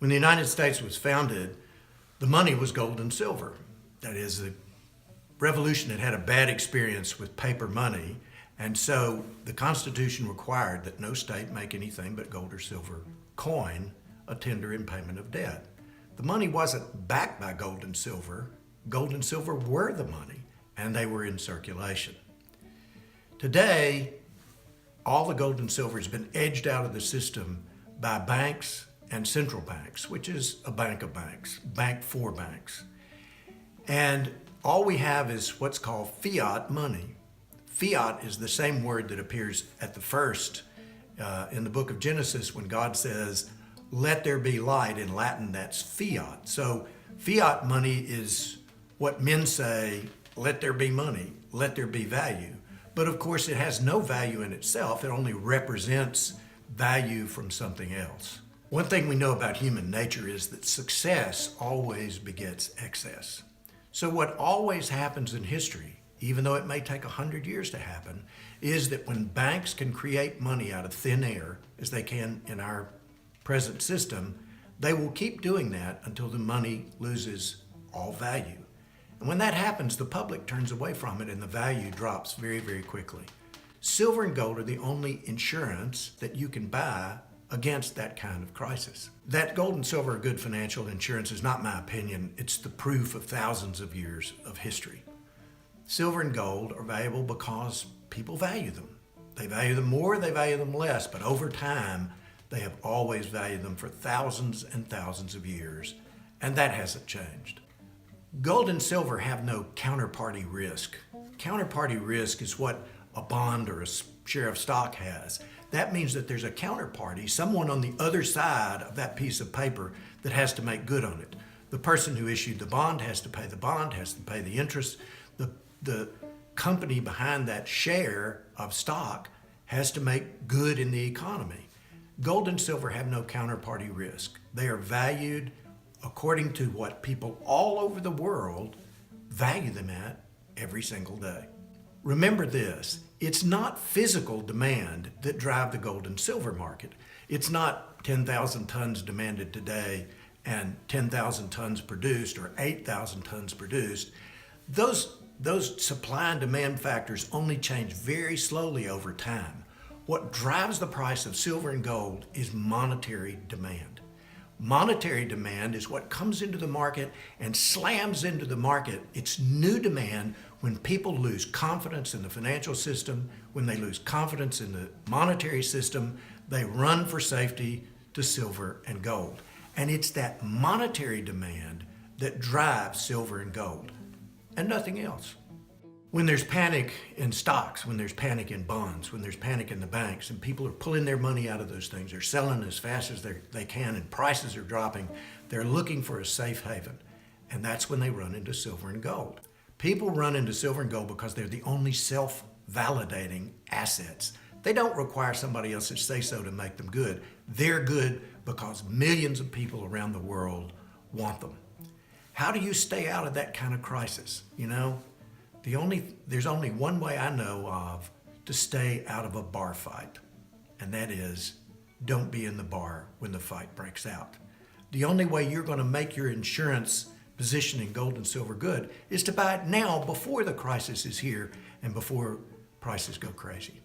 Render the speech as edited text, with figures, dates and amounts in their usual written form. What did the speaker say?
When the United States was founded, the money was gold and silver. That is, the revolution had had a bad experience with paper money, and so the Constitution required that no state make anything but gold or silver coin a tender in payment of debt. The money wasn't backed by gold and silver. Gold and silver were the money, and they were in circulation. Today, all the gold and silver has been edged out of the system by banks and central banks, which is a bank of banks, bank for banks. And all we have is what's called fiat money. Fiat is the same word that appears at the first in the book of Genesis when God says, "Let there be light." In Latin, that's fiat. So fiat money is what men say, let there be money, let there be value. But of course, it has no value in itself. It only represents value from something else. One thing we know about human nature is that success always begets excess. So what always happens in history, even though it may take 100 years to happen, is that when banks can create money out of thin air, as they can in our present system, they will keep doing that until the money loses all value. And when that happens, the public turns away from it and the value drops very, very quickly. Silver and gold are the only insurance that you can buy against that kind of crisis. That gold and silver are good financial insurance is not my opinion. It's the proof of thousands of years of history. Silver and gold are valuable because people value them. They value them more, they value them less, but over time, they have always valued them for thousands and thousands of years, and that hasn't changed. Gold and silver have no counterparty risk. Counterparty risk is what a bond or a share of stock has. That means that there's a counterparty, someone on the other side of that piece of paper that has to make good on it. The person who issued the bond has to pay the bond, has to pay the interest. The company behind that share of stock has to make good in the economy. Gold and silver have no counterparty risk. They are valued according to what people all over the world value them at every single day. Remember this, it's not physical demand that drive the gold and silver market. It's not 10,000 tons demanded today and 10,000 tons produced or 8,000 tons produced. Those supply and demand factors only change very slowly over time. What drives the price of silver and gold is monetary demand. Monetary demand is what comes into the market and slams into the market. It's new demand when people lose confidence in the financial system, when they lose confidence in the monetary system, they run for safety to silver and gold. And it's that monetary demand that drives silver and gold, and nothing else. When there's panic in stocks, when there's panic in bonds, when there's panic in the banks, and people are pulling their money out of those things, they're selling as fast as they can, and prices are dropping, they're looking for a safe haven. And that's when they run into silver and gold. People run into silver and gold because they're the only self-validating assets. They don't require somebody else's say-so to make them good. They're good because millions of people around the world want them. How do you stay out of that kind of crisis? You know, there's only one way I know of to stay out of a bar fight, and that is don't be in the bar when the fight breaks out. The only way you're going to make your insurance position in gold and silver good is to buy it now before the crisis is here and before prices go crazy.